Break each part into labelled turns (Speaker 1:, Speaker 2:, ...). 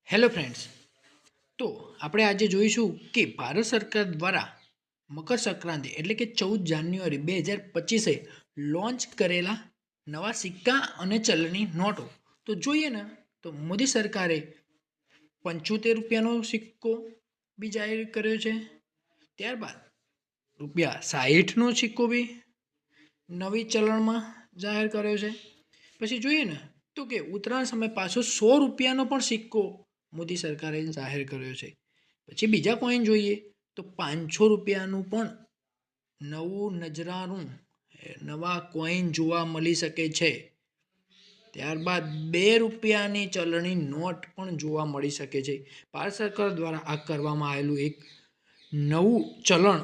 Speaker 1: Hello friends, તો આપણે આજે જોઈશું કે ભારત સરકાર દ્વારા મકર સંક્રાંતિ એટલે કે 14 જાન્યુઆરી 2025 લોન્ચ કરેલા નવા સિક્કા અને ચલણી નોટો. તો જોઈએ ને, તો મોદી સરકારે 75 રૂપિયાનો સિક્કો બી જાહેર કર્યો છે. ત્યારબાદ ₹60નો સિક્કો બી નવી ચલણમાં જાહેર કર્યો છે. પછી જોઈએ ને, તો કે ઉત્તરાયણ સમય પાછો ₹100નો પણ સિક્કો મોદી સરકારે જાહેર કર્યો છે. પછી બીજા કોઈન જોઈએ તો ₹500નું પણ નવું નજરાનું નવા કોઈન જોવા મળી શકે છે. ત્યારબાદ ₹2ની ચલણી નોટ પણ જોવા મળી શકે છે. ભારત સરકાર દ્વારા આ કરવામાં આવેલું એક નવું ચલણ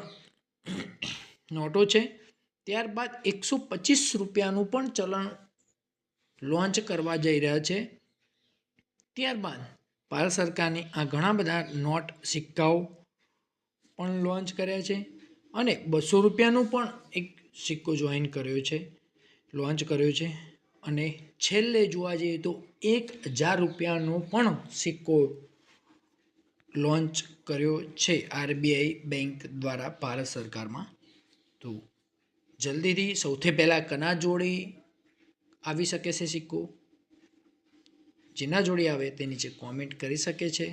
Speaker 1: નોટો છે. ત્યારબાદ ₹125નું પણ ચલણ લોન્ચ કરવા જઈ રહ્યા છે. ત્યારબાદ ભારત સરકારની આ ઘણા બધા નોટ સિક્કાઓ પણ લોન્ચ કર્યા છે અને ₹200નું પણ એક સિક્કો લોન્ચ કર્યો છે. અને છેલ્લે જોવા જઈએ તો ₹1000નો પણ સિક્કો લોન્ચ કર્યો છે આરબીઆઈ બેંક દ્વારા ભારત સરકારમાં. તો જલ્દીથી સૌથી પહેલાં કના જોડે આવી શકે છે સિક્કો? જેના જોડે આવે તે નીચે કોમેન્ટ કરી શકે છે.